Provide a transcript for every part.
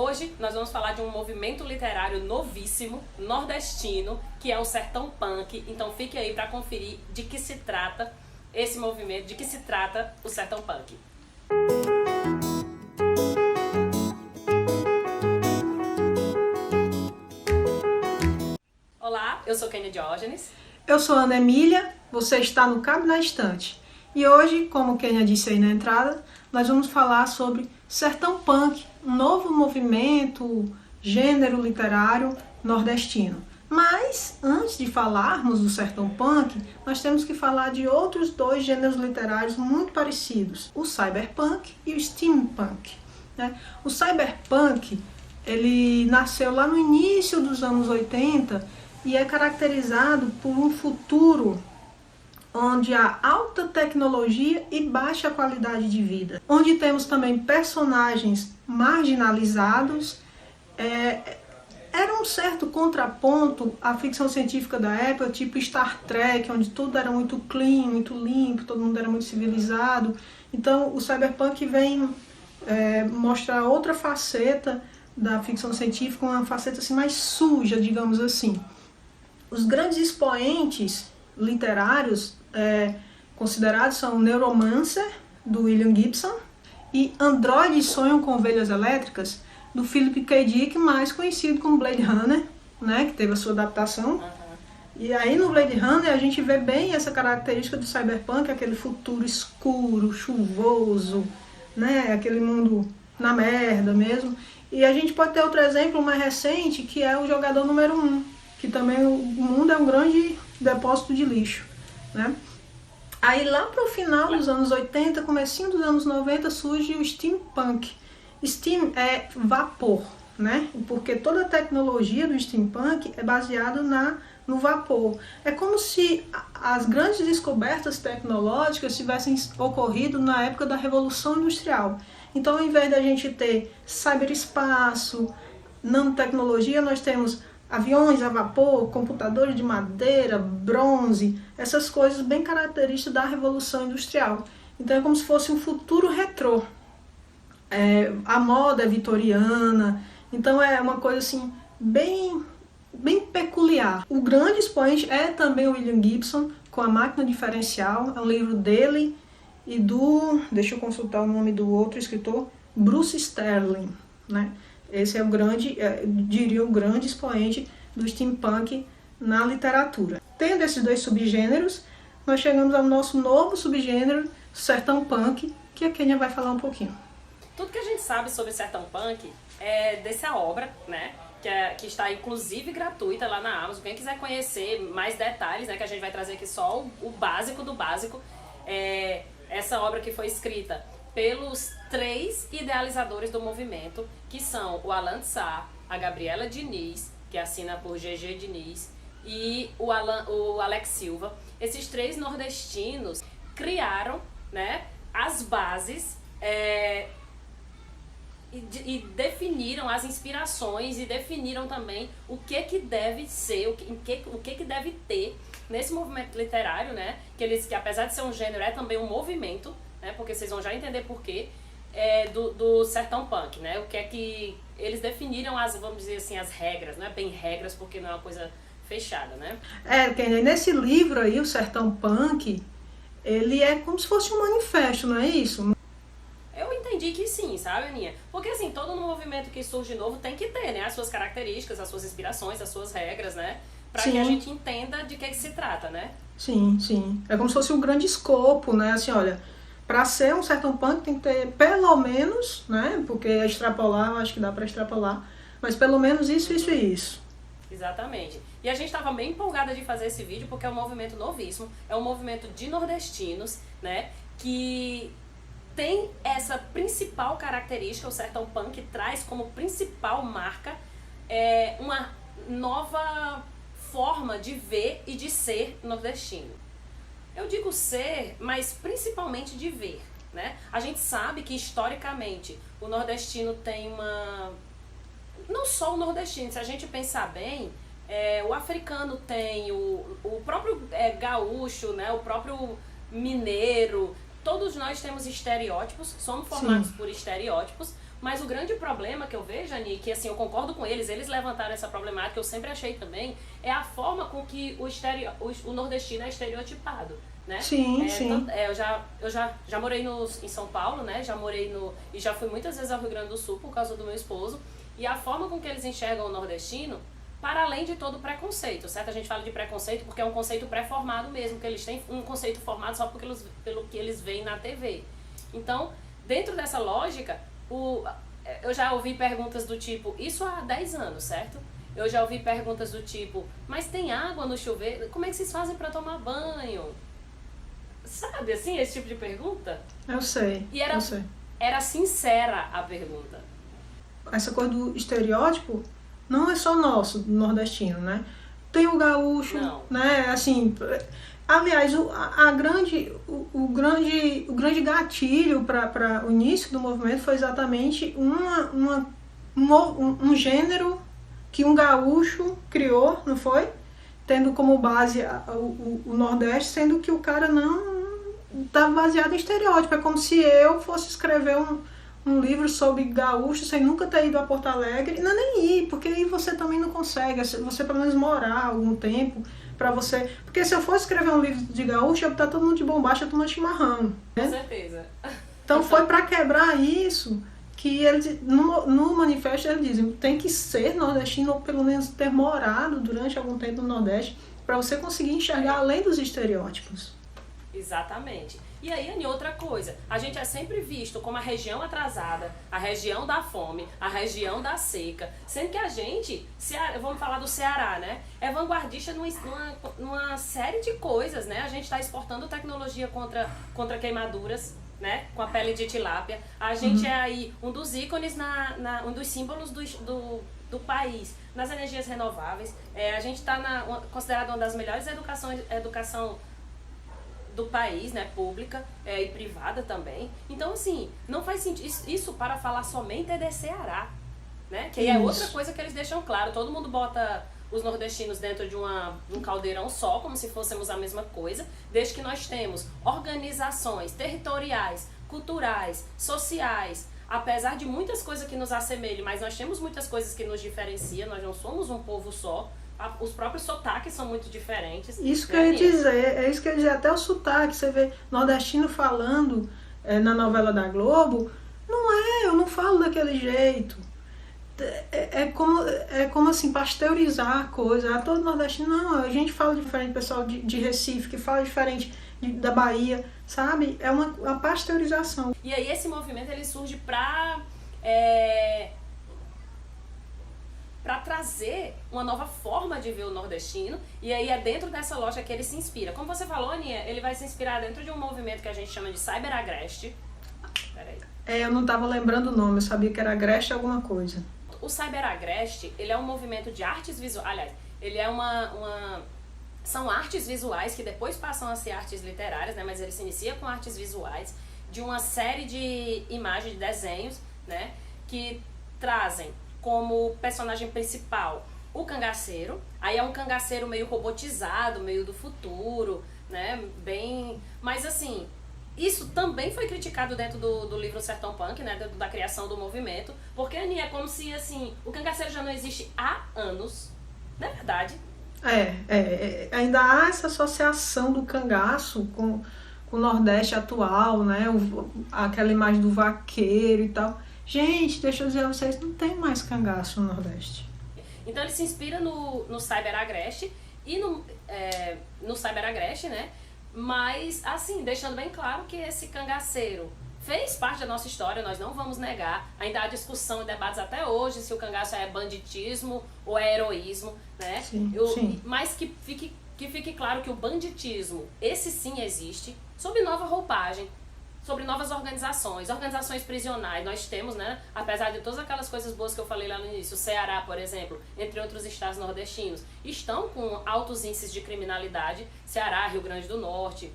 Hoje nós vamos falar de um movimento literário novíssimo, nordestino, que é o Sertão Punk. Então fique aí para conferir de que se trata esse movimento, de que se trata o Sertão Punk. Olá, eu sou Kênia Diógenes. Eu sou Ana Emília, você está no Cabe na Estante. E hoje, como Kênia disse aí na entrada, nós vamos falar sobre Sertão Punk, um novo movimento, gênero literário nordestino. Mas, antes de falarmos do Sertão Punk, nós temos que falar de outros dois gêneros literários muito parecidos, o Cyberpunk e o Steampunk. O Cyberpunk, ele nasceu lá no início dos anos 80 e é caracterizado por um futuro onde há alta tecnologia e baixa qualidade de vida, onde temos também personagens marginalizados. Era um certo contraponto à ficção científica da época, tipo Star Trek, onde tudo era muito clean, muito limpo, todo mundo era muito civilizado. Então o Cyberpunk vem mostrar outra faceta da ficção científica, uma faceta assim, mais suja, digamos assim. Os grandes expoentes literários considerados são Neuromancer, do William Gibson, e Androides Sonham com Ovelhas Elétricas, do Philip K. Dick, mais conhecido como Blade Runner, né, que teve a sua adaptação. E aí no Blade Runner a gente vê bem essa característica do cyberpunk, aquele futuro escuro, chuvoso, né, aquele mundo na merda mesmo. E a gente pode ter outro exemplo mais recente, que é o Jogador Número 1, que também o mundo é um grande depósito de lixo, né? Aí lá para o final dos anos 80, comecinho dos anos 90, surge o steampunk. Steam é vapor, né? Porque toda a tecnologia do steampunk é baseada no vapor. É como se as grandes descobertas tecnológicas tivessem ocorrido na época da Revolução Industrial. Então, ao invés da gente ter cyberespaço, nanotecnologia, nós temos aviões a vapor, computadores de madeira, bronze, essas coisas bem características da Revolução Industrial. Então é como se fosse um futuro retrô. A moda é vitoriana, então é uma coisa assim bem peculiar. O grande expoente é também o William Gibson, com A Máquina Diferencial, é um livro dele e deixa eu consultar o nome do outro escritor, Bruce Sterling, né? Esse é o grande, diria, o grande expoente do steampunk na literatura. Tendo esses dois subgêneros, nós chegamos ao nosso novo subgênero, Sertão Punk, que a Kênia vai falar um pouquinho. Tudo que a gente sabe sobre Sertão Punk é dessa obra, né? Que está inclusive gratuita lá na Amazon. Quem quiser conhecer mais detalhes, né? Que a gente vai trazer aqui só o básico do básico. Essa obra que foi escrita pelos 3 idealizadores do movimento, que são o Alan Sá, a Gabriela Diniz, que assina por GG Diniz, e o Alex Silva. Esses 3 nordestinos criaram, né, as bases e definiram as inspirações e definiram também o que deve ser, o que deve ter nesse movimento literário, né, que apesar de ser um gênero, é também um movimento, né, porque vocês vão já entender porquê, do Sertão Punk, né, o que é que eles definiram, vamos dizer assim, as regras, não é bem regras porque não é uma coisa fechada, né? Nesse livro aí, o Sertão Punk, ele é como se fosse um manifesto, não é isso? Eu entendi que sim, sabe, Aninha? Porque assim, todo movimento que surge novo tem que ter, né, as suas características, as suas inspirações, as suas regras, né, pra que a gente entenda de que se trata, né? Sim, sim. É como se fosse um grande escopo, né, assim, olha, para ser um Sertão Punk tem que ter pelo menos, né, porque extrapolar, eu acho que dá para extrapolar, mas pelo menos isso, isso e isso. Exatamente. E a gente estava bem empolgada de fazer esse vídeo porque é um movimento novíssimo, é um movimento de nordestinos, né, que tem essa principal característica, o Sertão Punk traz como principal marca uma nova forma de ver e de ser nordestino. Eu digo ser, mas principalmente de ver, né? A gente sabe que historicamente o nordestino tem uma... Não só o nordestino, se a gente pensar bem, o africano tem, o próprio gaúcho, né? O próprio mineiro, todos nós temos estereótipos, somos formados por estereótipos, Mas o grande problema que eu vejo, Ani, que assim, eu concordo com eles levantaram essa problemática, eu sempre achei também, é a forma com que o nordestino é estereotipado, né? Sim, sim. Eu já morei em São Paulo, né? E já fui muitas vezes ao Rio Grande do Sul por causa do meu esposo, e a forma com que eles enxergam o nordestino, para além de todo o preconceito, certo? A gente fala de preconceito porque é um conceito pré-formado mesmo, que eles têm um conceito formado só pelo que eles veem na TV. Então, dentro dessa lógica, eu já ouvi perguntas do tipo, isso há 10 anos, certo? Eu já ouvi perguntas do tipo, mas tem água no chuveiro? Como é que vocês fazem para tomar banho? Sabe, assim, esse tipo de pergunta? Eu sei, E eu sei. era sincera a pergunta. Essa coisa do estereótipo não é só nosso, do nordestino, né? Tem o gaúcho, Não. né? Assim, aliás, o grande gatilho para o início do movimento foi exatamente um gênero que um gaúcho criou, não foi? Tendo como base o Nordeste, sendo que o cara não está baseado em estereótipo. É como se eu fosse escrever um livro sobre gaúcho sem nunca ter ido a Porto Alegre. Não é nem ir, porque aí você também não consegue. Você pelo menos morar algum tempo para você. Porque se eu fosse escrever um livro de gaúcho, eu ia estar todo mundo de bombacha tomando chimarrão. Né? Com certeza. Então foi para quebrar isso que eles, no manifesto eles dizem tem que ser nordestino ou pelo menos ter morado durante algum tempo no Nordeste para você conseguir enxergar além dos estereótipos. Exatamente. E aí, Ani, outra coisa, a gente é sempre visto como a região atrasada, a região da fome, a região da seca, sendo que a gente, vamos falar do Ceará, né? É vanguardista numa série de coisas, né? A gente está exportando tecnologia contra queimaduras, né? Com a pele de tilápia. A gente é aí um dos ícones, um dos símbolos do país nas energias renováveis. A gente está considerado uma das melhores educação do país, né, pública e privada também. Então, assim, não faz sentido. Isso para falar somente é de Ceará, né? Que é outra coisa que eles deixam claro. Todo mundo bota os nordestinos dentro de um caldeirão só, como se fôssemos a mesma coisa, desde que nós temos organizações territoriais, culturais, sociais, apesar de muitas coisas que nos assemelham, mas nós temos muitas coisas que nos diferenciam, nós não somos um povo só. Os próprios sotaques são muito diferentes. Isso que eu ia dizer, é isso que eu ia dizer, até o sotaque, você vê nordestino falando na novela da Globo, eu não falo daquele jeito. É como assim, pasteurizar a coisa. Todo nordestino, não, a gente fala diferente, pessoal de Recife, que fala diferente da Bahia, sabe? É uma pasteurização. E aí esse movimento ele surge para trazer uma nova forma de ver o nordestino, e aí é dentro dessa loja que ele se inspira. Como você falou, Aninha, ele vai se inspirar dentro de um movimento que a gente chama de Cyberagreste. Peraí. Eu não estava lembrando o nome, eu sabia que era Agreste alguma coisa. O Cyberagreste, ele é um movimento de artes visuais, aliás, ele é são artes visuais que depois passam a ser artes literárias, né, mas ele se inicia com artes visuais de uma série de imagens, de desenhos, né, que trazem como personagem principal o cangaceiro. Aí é um cangaceiro meio robotizado, meio do futuro, né? Mas assim, isso também foi criticado dentro do livro Sertão Punk, né? Dentro da criação do movimento, porque, Aninha, é como se assim, o cangaceiro já não existe há anos, não é verdade? Ainda há essa associação do cangaço com o Nordeste atual, né? Aquela imagem do vaqueiro e tal. Gente, deixa eu dizer a vocês, não tem mais cangaço no Nordeste. Então ele se inspira no Cyberagreste e no Cyberagreste, né? Mas, assim, deixando bem claro que esse cangaceiro fez parte da nossa história, nós não vamos negar. Ainda há discussão e debates até hoje se o cangaço é banditismo ou é heroísmo, né? Sim. Mas que fique claro que o banditismo, esse sim existe, sob nova roupagem, sobre novas organizações prisionais. Nós temos, né, apesar de todas aquelas coisas boas que eu falei lá no início, o Ceará, por exemplo, entre outros estados nordestinos, estão com altos índices de criminalidade. Ceará, Rio Grande do Norte,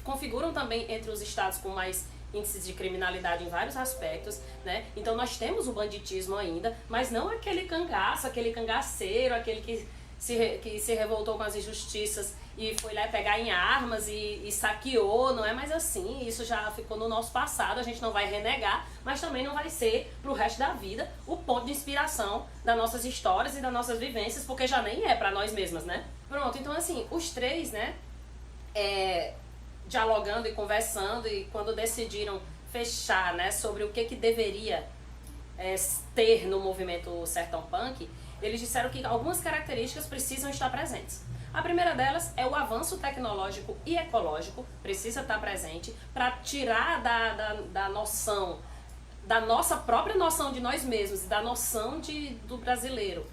configuram também entre os estados com mais índices de criminalidade em vários aspectos, né? Então nós temos o banditismo ainda, mas não aquele cangaço, aquele cangaceiro, aquele que que se revoltou com as injustiças e foi lá pegar em armas e saqueou, não é mais assim, isso já ficou no nosso passado, a gente não vai renegar, mas também não vai ser pro resto da vida o ponto de inspiração das nossas histórias e das nossas vivências, porque já nem é pra nós mesmas, né? Pronto, então assim, os três, né, dialogando e conversando, e quando decidiram fechar, né, sobre o que deveria ter no movimento Sertão Punk, eles disseram que algumas características precisam estar presentes. A primeira delas é o avanço tecnológico e ecológico, precisa estar presente para tirar da noção, da nossa própria noção de nós mesmos, da noção do brasileiro,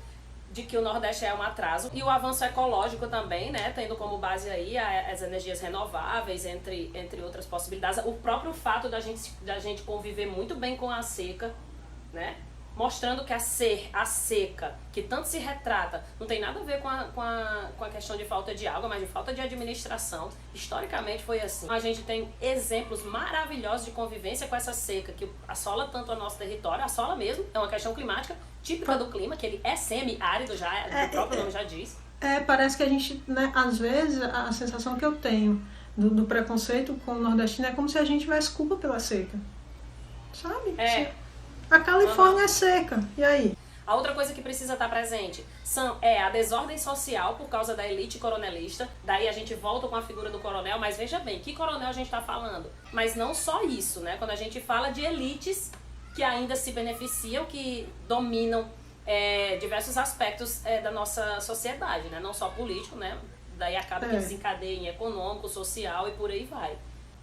de que o Nordeste é um atraso. E o avanço ecológico também, né, tendo como base aí as energias renováveis, entre outras possibilidades. O próprio fato da gente conviver muito bem com a seca, né, mostrando que a seca, que tanto se retrata, não tem nada a ver com a questão de falta de água, mas de falta de administração. Historicamente foi assim. A gente tem exemplos maravilhosos de convivência com essa seca, que assola tanto o nosso território, assola mesmo, é uma questão climática, típica do clima, que ele é semi-árido, já, o próprio nome já diz. Parece que a gente, né, às vezes, a sensação que eu tenho do preconceito com o nordestino é como se a gente tivesse culpa pela seca, sabe? A Califórnia é seca, e aí? A outra coisa que precisa estar presente é a desordem social por causa da elite coronelista. Daí a gente volta com a figura do coronel, mas veja bem, que coronel a gente está falando? Mas não só isso, né? Quando a gente fala de elites que ainda se beneficiam, que dominam diversos aspectos da nossa sociedade, né? Não só político, né? Daí acaba que desencadeia em econômico, social e por aí vai.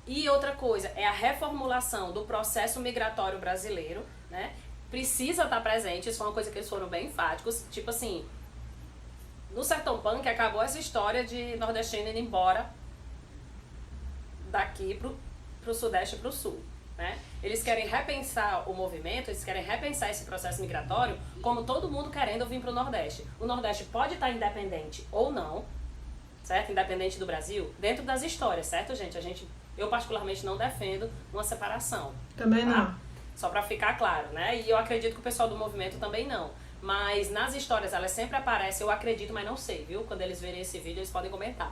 E outra coisa é a reformulação do processo migratório brasileiro, né? Precisa estar presente, isso foi uma coisa que eles foram bem enfáticos, tipo assim, no Sertão Punk acabou essa história de nordestino indo embora daqui pro Sudeste e pro Sul, né? Eles querem repensar o movimento, eles querem repensar esse processo migratório como todo mundo querendo vir pro Nordeste. O Nordeste pode estar independente ou não, certo? Independente do Brasil, dentro das histórias, certo, gente? Eu particularmente não defendo uma separação. Também não. Só pra ficar claro, né? E eu acredito que o pessoal do movimento também não. Mas nas histórias elas sempre aparecem, eu acredito, mas não sei, viu? Quando eles verem esse vídeo, eles podem comentar.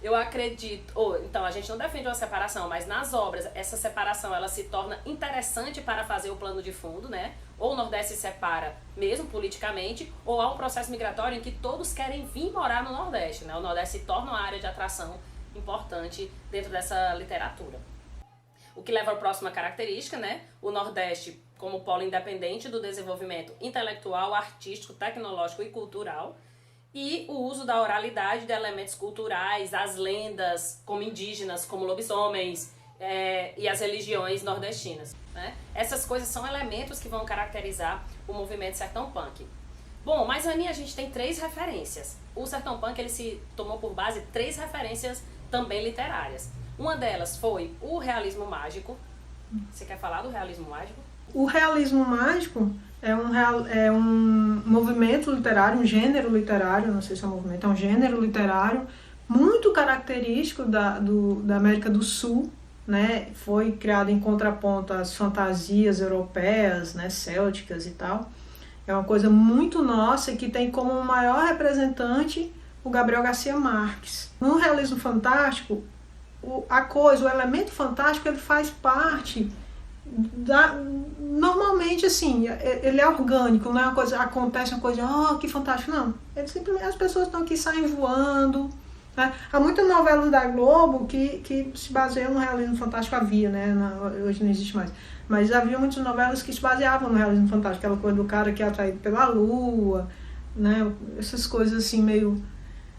Eu acredito, então a gente não defende uma separação, mas nas obras essa separação ela se torna interessante para fazer o plano de fundo, né? Ou o Nordeste se separa mesmo politicamente, ou há um processo migratório em que todos querem vir morar no Nordeste, né? O Nordeste se torna uma área de atração importante dentro dessa literatura. O que leva à próxima característica, né? O Nordeste como polo independente do desenvolvimento intelectual, artístico, tecnológico e cultural, e o uso da oralidade de elementos culturais, as lendas como indígenas, como lobisomens e as religiões nordestinas, né? Essas coisas são elementos que vão caracterizar o movimento Sertão Punk. Bom, mas Aninha, a gente tem 3 referências. O Sertão Punk ele se tomou por base 3 referências também literárias. Uma delas foi o realismo mágico. Você quer falar do realismo mágico? O realismo mágico é um movimento literário, um gênero literário, não sei se é um movimento, é um gênero literário muito característico da América do Sul, né? Foi criado em contraponto às fantasias europeias, né? Célticas e tal. É uma coisa muito nossa e que tem como maior representante o Gabriel Garcia Marques. No realismo fantástico, o elemento fantástico, ele faz parte normalmente assim, ele é orgânico, não é uma coisa, acontece uma coisa, que fantástico, não. Ele simplesmente, as pessoas estão aqui, saem voando, né? Há muitas novelas da Globo que se baseiam no realismo fantástico, havia, né? Hoje não existe mais. Mas havia muitas novelas que se baseavam no realismo fantástico, aquela coisa do cara que é atraído pela lua, né? Essas coisas assim meio...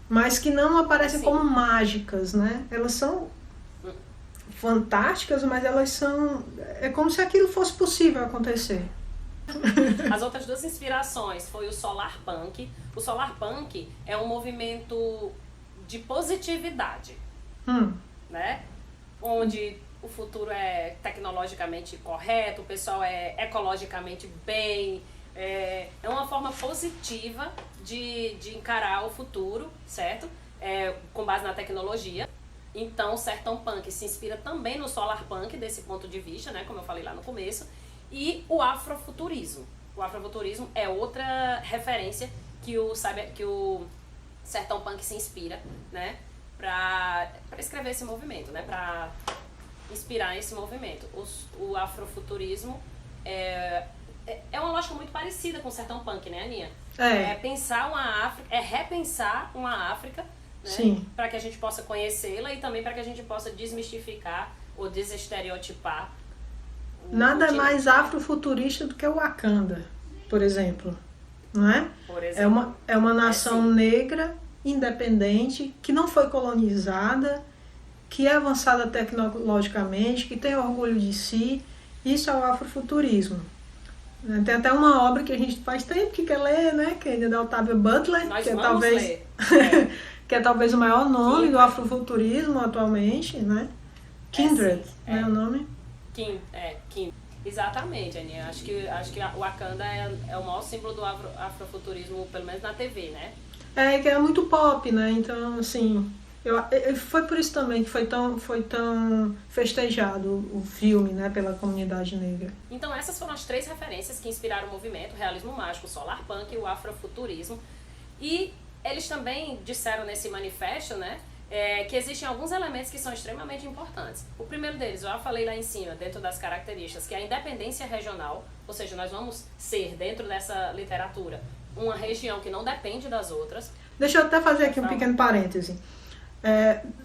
mas que não aparecem como mágicas, né? Elas são fantásticas, mas elas são... é como se aquilo fosse possível acontecer. As outras 2 inspirações foi o Solar Punk. O Solar Punk é um movimento de positividade, né? Onde o futuro é tecnologicamente correto, o pessoal é ecologicamente bem, é uma forma positiva de encarar o futuro, certo? Com base na tecnologia. Então o Sertão Punk se inspira também no Solar Punk, desse ponto de vista, né, como eu falei lá no começo, e o afrofuturismo. O afrofuturismo é outra referência que o Sertão Punk se inspira, né, para escrever esse movimento, né, para inspirar esse movimento. O afrofuturismo é uma lógica muito parecida com o Sertão Punk, né, Aninha? É pensar uma África, é repensar uma África, né, para que a gente possa conhecê-la e também para que a gente possa desmistificar ou desestereotipar. Nada mais afrofuturista do que o Wakanda, por exemplo, não é? Por exemplo. É uma nação negra, independente, que não foi colonizada, que é avançada tecnologicamente, que tem orgulho de si. Isso é o afrofuturismo. Tem até uma obra que a gente faz tempo que quer ler, né? Que é da Octavia Butler, Nós que é vamos talvez ler. que é talvez o maior nome do afrofuturismo atualmente, né? Kindred, né, o nome? Kindred. Exatamente, Aninha. Acho que o Wakanda é o maior símbolo do afrofuturismo, pelo menos na TV, né? Que é muito pop, né? Então, assim, foi por isso também que foi tão festejado o filme, né, pela comunidade negra. Então essas foram as 3 referências que inspiraram o movimento: o realismo mágico, o solar punk e o afrofuturismo. E eles também disseram nesse manifesto, né, que existem alguns elementos que são extremamente importantes. O primeiro deles, eu já falei lá em cima, dentro das características, que é a independência regional, ou seja, nós vamos ser, dentro dessa literatura, uma região que não depende das outras. Deixa eu até fazer aqui um pequeno parêntese.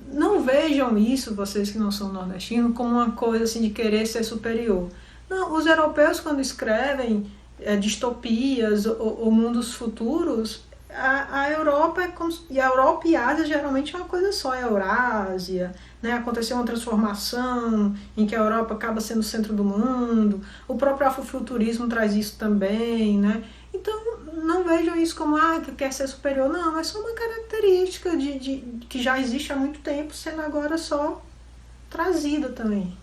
Não vejam isso, vocês que não são nordestinos, como uma coisa assim de querer ser superior. Não, os europeus, quando escrevem distopias ou mundos futuros, a Europa e a Europa e a Ásia geralmente é uma coisa só, a Eurásia, né? Aconteceu uma transformação em que a Europa acaba sendo o centro do mundo, o próprio afrofuturismo traz isso também, né? Então não vejam isso como que quer ser superior, não, é só uma característica que já existe há muito tempo, sendo agora só trazida também.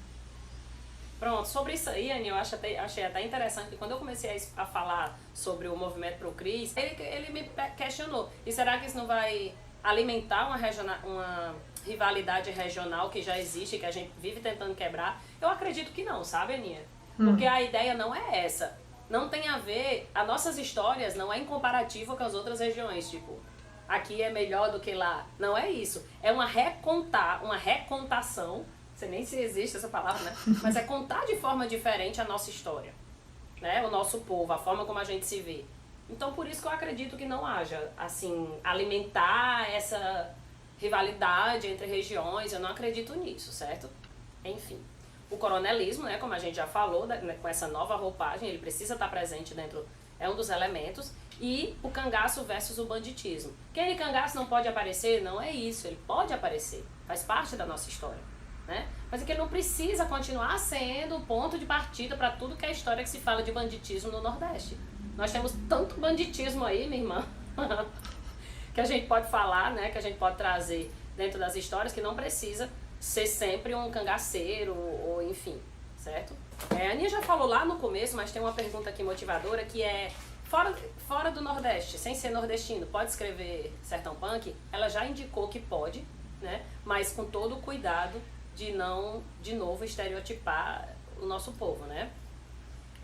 Pronto, sobre isso aí, Aninha, eu achei até interessante que quando eu comecei a falar sobre o movimento pro Cris, ele me questionou, e será que isso não vai alimentar uma rivalidade regional que já existe, que a gente vive tentando quebrar? Eu acredito que não, sabe, Aninha? Porque a ideia não é essa. Não tem a ver, as nossas histórias não é em comparativo com as outras regiões, tipo, aqui é melhor do que lá. Não é isso. É uma recontação. Não sei nem se existe essa palavra, né? Mas é contar de forma diferente a nossa história, né? O nosso povo, a forma como a gente se vê. Então, por isso que eu acredito que não haja, assim, alimentar essa rivalidade entre regiões. Eu não acredito nisso, certo? Enfim. O coronelismo, né, como a gente já falou, né, com essa nova roupagem, ele precisa estar presente dentro, é um dos elementos. E o cangaço versus o banditismo. Que aquele cangaço não pode aparecer? Não é isso, ele pode aparecer, faz parte da nossa história. Né? Mas é que ele não precisa continuar sendo o ponto de partida para tudo que é a história que se fala de banditismo no Nordeste. Nós temos tanto banditismo aí, minha irmã, que a gente pode falar, né, que a gente pode trazer dentro das histórias, que não precisa ser sempre um cangaceiro ou enfim, certo? A Aninha já falou lá no começo, mas tem uma pergunta aqui motivadora que é: fora do Nordeste, sem ser nordestino, pode escrever Sertão Punk? Ela já indicou que pode, né, mas com todo o cuidado de não, de novo, estereotipar o nosso povo, né?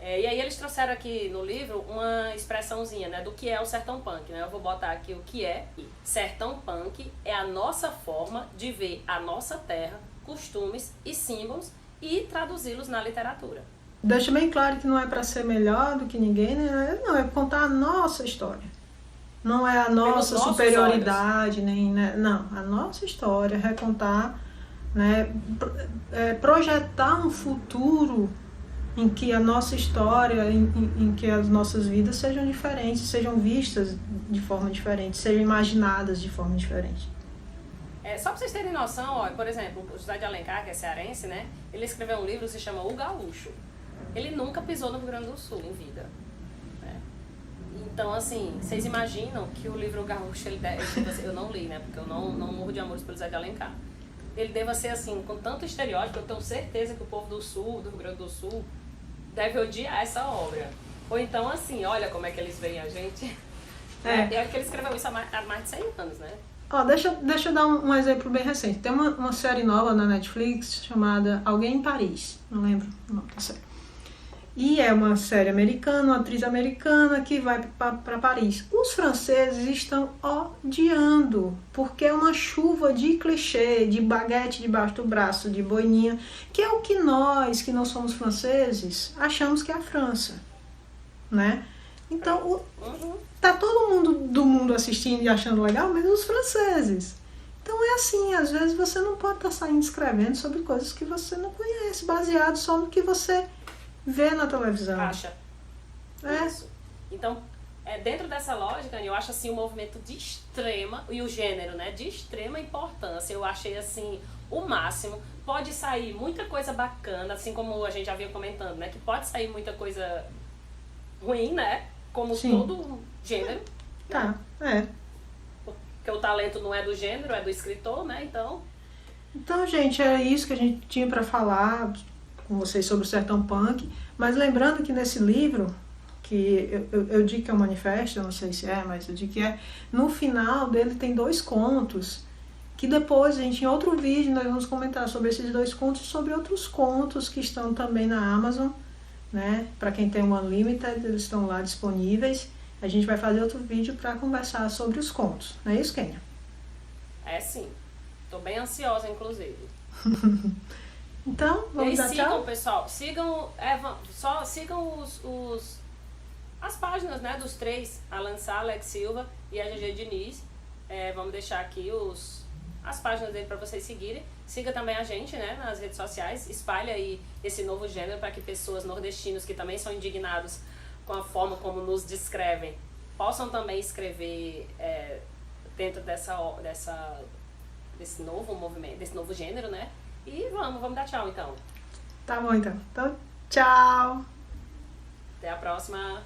E aí eles trouxeram aqui no livro uma expressãozinha, né, do que é o Sertão Punk, né? Eu vou botar aqui o que é. Sertão Punk é a nossa forma de ver a nossa terra, costumes e símbolos e traduzi-los na literatura. Deixa bem claro que não é para ser melhor do que ninguém, né? Não, é contar a nossa história. Não é a nossa superioridade, nem, né? Não, a nossa história, recontar, né, projetar um futuro em que a nossa história, em que as nossas vidas sejam diferentes, sejam vistas de forma diferente, sejam imaginadas de forma diferente. Só para vocês terem noção, ó, por exemplo, o José de Alencar, que é cearense, né, ele escreveu um livro que se chama O Gaúcho. Ele nunca pisou no Rio Grande do Sul em vida. Né? Então, assim, vocês imaginam que o livro O Gaúcho, eu não li, né, porque eu não morro de amores pelo José de Alencar. Ele deva ser assim, com tanto estereótipo, eu tenho certeza que o povo do Sul, do Rio Grande do Sul, deve odiar essa obra. Ou então assim, olha como é que eles veem a gente. É que ele escreveu isso há mais de 100 anos, né? Ó, deixa eu dar um exemplo bem recente. Tem uma série nova na Netflix chamada Alguém em Paris. Não lembro o nome da série. E é uma série americana, uma atriz americana que vai para Paris. Os franceses estão odiando, porque é uma chuva de clichê, de baguete debaixo do braço, de boininha, que é o que nós, que não somos franceses, achamos que é a França, né? Então, tá todo mundo do mundo assistindo e achando legal, menos os franceses. Então é assim, às vezes você não pode estar saindo escrevendo sobre coisas que você não conhece, baseado só no que você vê na televisão. Acha. É. Isso. Então, dentro dessa lógica, eu acho assim um movimento de extrema, e o gênero, né, de extrema importância. Eu achei assim o máximo. Pode sair muita coisa bacana, assim como a gente já vinha comentando, né, que pode sair muita coisa ruim, né, como Sim. todo gênero. Tá, né? Porque o talento não é do gênero, é do escritor, né, então... Então, gente, era isso que a gente tinha para falar com vocês sobre o Sertão Punk. Mas lembrando que nesse livro, que eu digo que é um manifesto, eu não sei se é, mas eu digo que é, no final dele tem 2 contos, que depois, gente, em outro vídeo nós vamos comentar sobre esses 2 contos e sobre outros contos que estão também na Amazon, né? Para quem tem o Unlimited, eles estão lá disponíveis. A gente vai fazer outro vídeo para conversar sobre os contos. Não é isso, Kênia? É sim. Tô bem ansiosa, inclusive. Então, vamos dar sigam, tchau? pessoal. Sigam, só sigam as páginas, né, dos 3, Alan Sá, Alex Silva e a GG Diniz. Vamos deixar aqui as páginas dele para vocês seguirem. Siga também a gente, né, nas redes sociais. Espalhe aí esse novo gênero para que pessoas nordestinas que também são indignados com a forma como nos descrevem possam também escrever dentro desse novo movimento, desse novo gênero, né? E vamos dar tchau então. Tá bom, então. Então, tchau! Até a próxima!